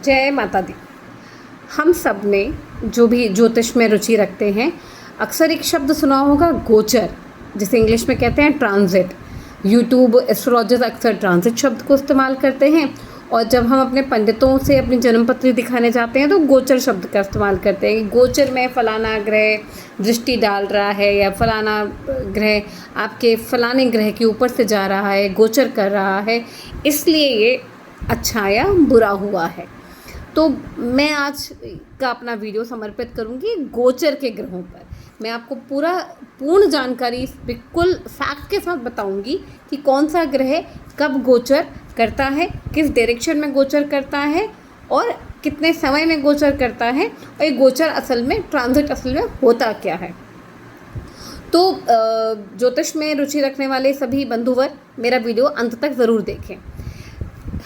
जय माता दी। हम सब ने जो भी ज्योतिष में रुचि रखते हैं, अक्सर एक शब्द सुना होगा गोचर, जिसे इंग्लिश में कहते हैं ट्रांजिट। यूट्यूब एस्ट्रोलॉजर्स अक्सर ट्रांजिट शब्द को इस्तेमाल करते हैं, और जब हम अपने पंडितों से अपनी जन्मपत्री दिखाने जाते हैं तो गोचर शब्द का इस्तेमाल करते हैं। गोचर में फलाना ग्रह दृष्टि डाल रहा है, या फलाना ग्रह आपके फलाने ग्रह के ऊपर से जा रहा है, गोचर कर रहा है, इसलिए ये अच्छा या बुरा हुआ है। तो मैं आज का अपना वीडियो समर्पित करूंगी गोचर के ग्रहों पर। मैं आपको पूर्ण जानकारी बिल्कुल फैक्ट के साथ बताऊंगी कि कौन सा ग्रह कब गोचर करता है, किस डायरेक्शन में गोचर करता है, और कितने समय में गोचर करता है, और ये गोचर असल में ट्रांजिट असल में होता क्या है। तो ज्योतिष में रुचि रखने वाले सभी बंधुवर मेरा वीडियो अंत तक ज़रूर देखें।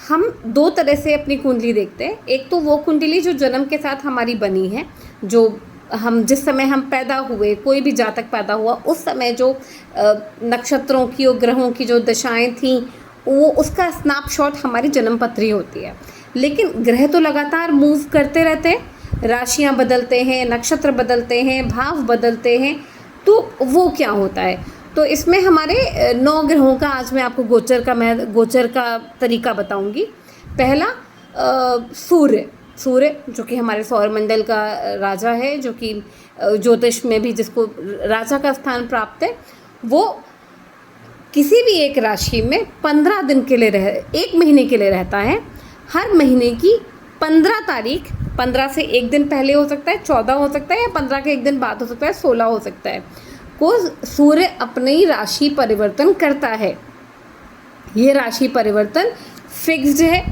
हम दो तरह से अपनी कुंडली देखते हैं। एक तो वो कुंडली जो जन्म के साथ हमारी बनी है, जो हम जिस समय हम पैदा हुए, कोई भी जातक पैदा हुआ उस समय जो नक्षत्रों की और ग्रहों की जो दशाएं थीं, वो उसका स्नैपशॉट हमारी जन्मपत्री होती है। लेकिन ग्रह तो लगातार मूव करते रहते हैं, राशियां बदलते हैं, नक्षत्र बदलते हैं, भाव बदलते हैं। तो वो क्या होता है, तो इसमें हमारे 9 ग्रहों का आज मैं आपको गोचर का तरीका बताऊंगी। पहला सूर्य जो कि हमारे सौरमंडल का राजा है, जो कि ज्योतिष में भी जिसको राजा का स्थान प्राप्त है, वो किसी भी एक राशि में 15 दिन के लिए 1 महीने के लिए रहता है। हर महीने की 15 तारीख, 15 से एक दिन पहले हो सकता है, 14 हो सकता है, या 15 के एक दिन बाद हो सकता है, 16 हो सकता है, को सूर्य अपनी राशि परिवर्तन करता है। ये राशि परिवर्तन फिक्स्ड है।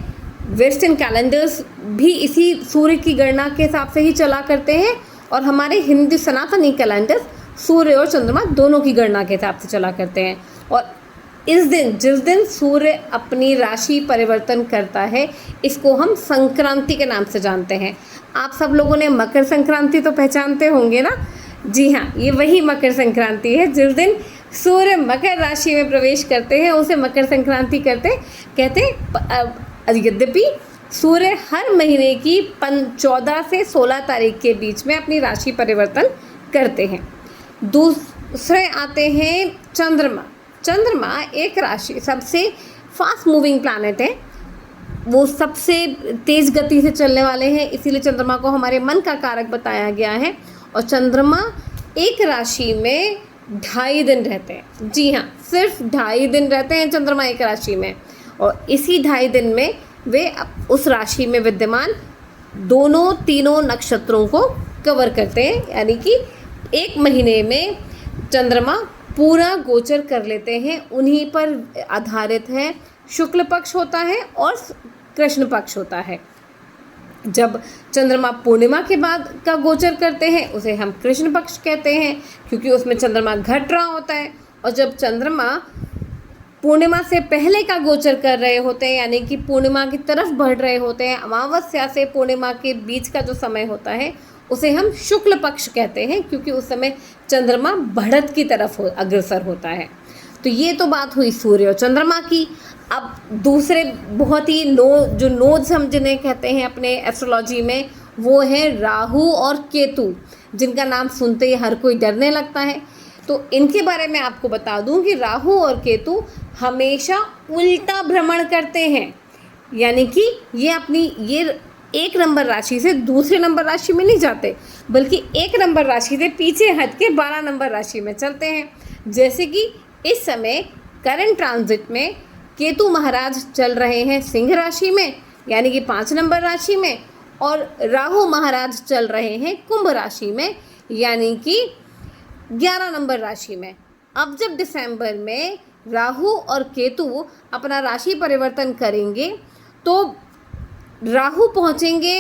वेस्टर्न कैलेंडर्स भी इसी सूर्य की गणना के हिसाब से ही चला करते हैं, और हमारे हिंदू सनातनी कैलेंडर्स सूर्य और चंद्रमा दोनों की गणना के हिसाब से चला करते हैं। और जिस दिन सूर्य अपनी राशि परिवर्तन करता है, इसको हम संक्रांति के नाम से जानते हैं। आप सब लोगों ने मकर संक्रांति तो पहचानते होंगे ना। जी हाँ, ये वही मकर संक्रांति है। जिस दिन सूर्य मकर राशि में प्रवेश करते हैं उसे मकर संक्रांति कहते हैं। यद्यपि सूर्य हर महीने की 14 से 16 तारीख के बीच में अपनी राशि परिवर्तन करते हैं। दूसरे आते हैं चंद्रमा एक राशि सबसे फास्ट मूविंग प्लैनेट है। वो सबसे तेज़ गति से चलने वाले हैं, इसीलिए चंद्रमा को हमारे मन का कारक बताया गया है। और चंद्रमा एक राशि में 2.5 दिन रहते हैं। जी हाँ, सिर्फ 2.5 दिन रहते हैं चंद्रमा एक राशि में, और इसी 2.5 दिन में वे उस राशि में विद्यमान तीनों नक्षत्रों को कवर करते हैं। यानी कि 1 महीने में चंद्रमा पूरा गोचर कर लेते हैं। उन्हीं पर आधारित है। शुक्ल पक्ष होता है और कृष्ण पक्ष होता है। जब चंद्रमा पूर्णिमा के बाद का गोचर करते हैं उसे हम कृष्ण पक्ष कहते हैं, क्योंकि उसमें चंद्रमा घट रहा होता है। और जब चंद्रमा पूर्णिमा से पहले का गोचर कर रहे होते हैं, यानी कि पूर्णिमा की तरफ बढ़ रहे होते हैं, अमावस्या से पूर्णिमा के बीच का जो समय होता है उसे हम शुक्ल पक्ष कहते हैं, क्योंकि उस समय चंद्रमा बढ़त की तरफ अग्रसर होता है। तो ये तो बात हुई सूर्य और चंद्रमा की। अब दूसरे बहुत ही जो नोड्स हम जिन्हें कहते हैं अपने एस्ट्रोलॉजी में, वो है राहु और केतु, जिनका नाम सुनते ही हर कोई डरने लगता है। तो इनके बारे में आपको बता दूं कि राहु और केतु हमेशा उल्टा भ्रमण करते हैं। यानी कि ये 1 नंबर राशि से दूसरे नंबर राशि में नहीं जाते, बल्कि 1 नंबर राशि से पीछे हट के 12 नंबर राशि में चलते हैं। जैसे कि इस समय करंट ट्रांजिट में केतु महाराज चल रहे हैं सिंह राशि में, यानी कि 5 नंबर राशि में, और राहु महाराज चल रहे हैं कुंभ राशि में, यानी कि 11 नंबर राशि में। अब जब दिसंबर में राहु और केतु अपना राशि परिवर्तन करेंगे, तो राहु पहुंचेंगे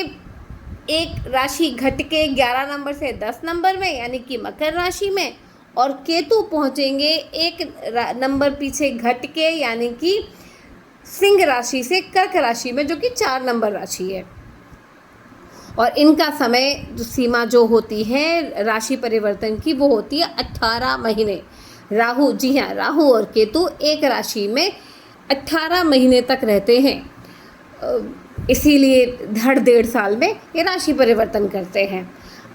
एक राशि घट के 11 नंबर से 10 नंबर में, यानी कि मकर राशि में, और केतु पहुंचेंगे 1 नंबर पीछे घट के, यानी कि सिंह राशि से कर्क राशि में, जो कि 4 नंबर राशि है। और इनका समय सीमा जो होती है राशि परिवर्तन की, वो होती है 18 महीने। जी हाँ, राहु और केतु एक राशि में 18 महीने तक रहते हैं। इसीलिए हर 1.5 साल में ये राशि परिवर्तन करते हैं।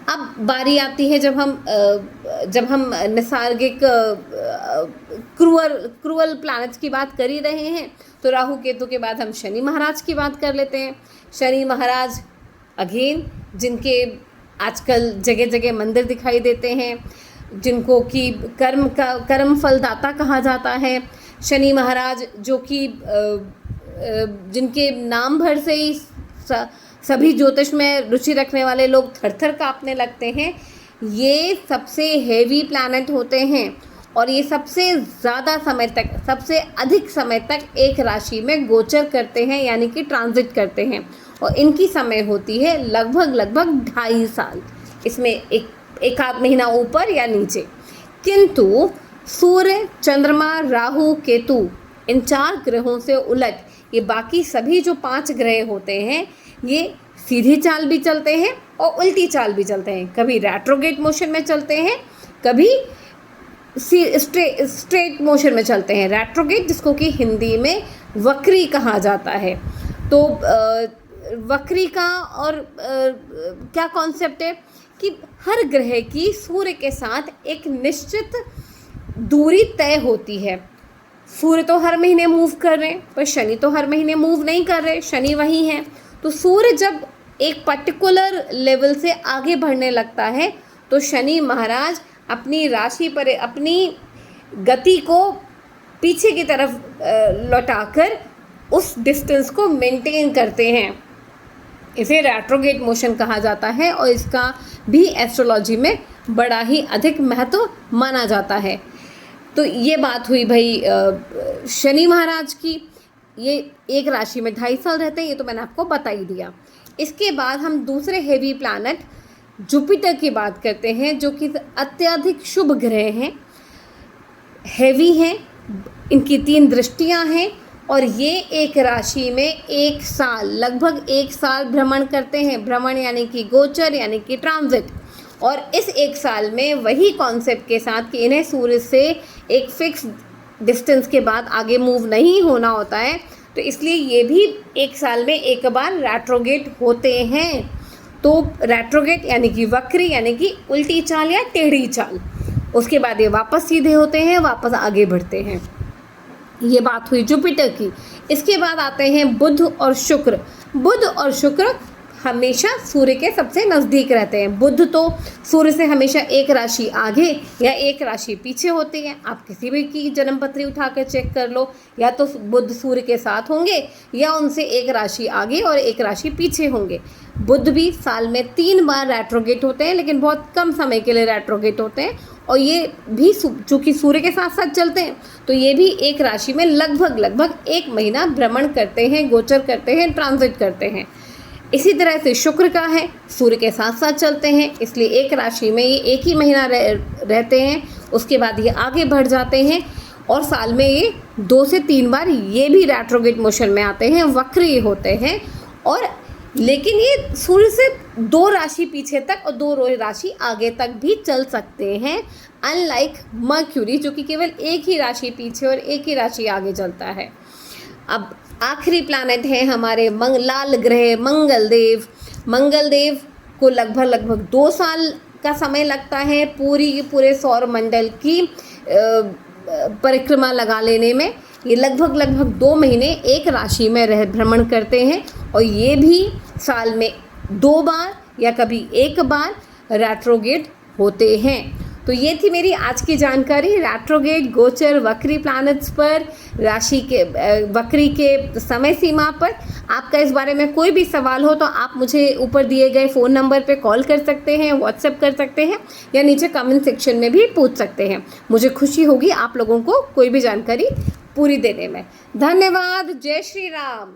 अब बारी आती है जब हम नैसर्गिक क्रूअल प्लैनेट्स की बात कर ही रहे हैं, तो राहु केतु के बाद हम शनि महाराज की बात कर लेते हैं। शनि महाराज अगेन, जिनके आजकल जगह जगह मंदिर दिखाई देते हैं, जिनको कि कर्म फलदाता कहा जाता है। शनि महाराज जो कि जिनके नाम भर से ही सभी ज्योतिष में रुचि रखने वाले लोग थर थर काँपने लगते हैं। ये सबसे हेवी प्लैनेट होते हैं और ये सबसे ज़्यादा समय तक, सबसे अधिक समय तक एक राशि में गोचर करते हैं, यानी कि ट्रांजिट करते हैं, और इनकी समय होती है लगभग 2.5 साल। इसमें एक आध महीना ऊपर या नीचे। किंतु सूर्य, चंद्रमा, राहु, केतु, इन 4 ग्रहों से उलट ये बाकी सभी जो 5 ग्रह होते हैं, ये सीधी चाल भी चलते हैं और उल्टी चाल भी चलते हैं। कभी रेट्रोग्रेड मोशन में चलते हैं, कभी स्ट्रेट मोशन में चलते हैं। रेट्रोग्रेड, जिसको कि हिंदी में वक्री कहा जाता है। तो वक्री का और क्या कॉन्सेप्ट है कि हर ग्रह की सूर्य के साथ एक निश्चित दूरी तय होती है। सूर्य तो हर महीने मूव कर रहे हैं, पर शनि तो हर महीने मूव नहीं कर रहे, शनि वही हैं। तो सूर्य जब एक पर्टिकुलर लेवल से आगे बढ़ने लगता है, तो शनि महाराज अपनी राशि पर अपनी गति को पीछे की तरफ लौटाकर उस डिस्टेंस को मेंटेन करते हैं। इसे रेट्रोग्रेड मोशन कहा जाता है और इसका भी एस्ट्रोलॉजी में बड़ा ही अधिक महत्व माना जाता है। तो ये बात हुई भाई शनि महाराज की। ये एक राशि में 2.5 साल रहते हैं, ये तो मैंने आपको बता ही दिया। इसके बाद हम दूसरे हेवी प्लैनेट जुपिटर की बात करते हैं, जो कि अत्यधिक शुभ ग्रह हैं, हेवी हैं, इनकी 3 दृष्टियां हैं और ये एक राशि में 1 साल, लगभग 1 साल भ्रमण करते हैं। भ्रमण यानी कि गोचर, यानी कि ट्रांजिट। और इस 1 साल में वही कॉन्सेप्ट के साथ कि इन्हें सूर्य से एक फिक्स डिस्टेंस के बाद आगे मूव नहीं होना होता है, तो इसलिए ये भी 1 साल में एक बार रेट्रोग्रेड होते हैं। तो रेट्रोग्रेड यानी कि वक्री, यानी कि उल्टी चाल या टेढ़ी चाल। उसके बाद ये वापस सीधे होते हैं, वापस आगे बढ़ते हैं। ये बात हुई जुपिटर की। इसके बाद आते हैं बुध और शुक्र। बुध और शुक्र हमेशा सूर्य के सबसे नज़दीक रहते हैं। बुध तो सूर्य से हमेशा एक राशि आगे या एक राशि पीछे होती है। आप किसी भी की जन्म पत्री उठाकर चेक कर लो, या तो बुध सूर्य के साथ होंगे या उनसे एक राशि आगे और एक राशि पीछे होंगे। बुध भी साल में 3 बार रेट्रोग्रेड होते हैं, लेकिन बहुत कम समय के लिए रेट्रोग्रेड होते हैं। और ये भी चूँकि सूर्य के साथ साथ चलते हैं, तो ये भी एक राशि में लगभग 1 महीना भ्रमण करते हैं, गोचर करते हैं, ट्रांजिट करते हैं। इसी तरह से शुक्र का है, सूर्य के साथ साथ चलते हैं, इसलिए एक राशि में ये 1 ही महीना रहते हैं। उसके बाद ये आगे बढ़ जाते हैं और साल में ये 2 से 3 बार ये भी रेट्रोग्रेड मोशन में आते हैं, वक्री होते हैं। और लेकिन ये सूर्य से 2 राशि पीछे तक और 2 राशि आगे तक भी चल सकते हैं, अनलाइक मर्क्यूरी, जो कि केवल एक ही राशि पीछे और एक ही राशि आगे चलता है। अब आखिरी प्लैनेट है हमारे लाल ग्रह मंगल देव को लगभग 2 साल का समय लगता है पूरे सौर मंडल की परिक्रमा लगा लेने में। ये लगभग 2 महीने एक राशि में भ्रमण करते हैं और ये भी साल में 2 बार या कभी 1 बार रेट्रोग्रेड होते हैं। तो ये थी मेरी आज की जानकारी रेट्रोग्रेड, गोचर, वक्री प्लैनेट्स पर, राशि के वक्री के समय सीमा पर। आपका इस बारे में कोई भी सवाल हो तो आप मुझे ऊपर दिए गए फ़ोन नंबर पे कॉल कर सकते हैं, व्हाट्सएप कर सकते हैं या नीचे कमेंट सेक्शन में भी पूछ सकते हैं। मुझे खुशी होगी आप लोगों को कोई भी जानकारी पूरी देने में। धन्यवाद। जय श्री राम।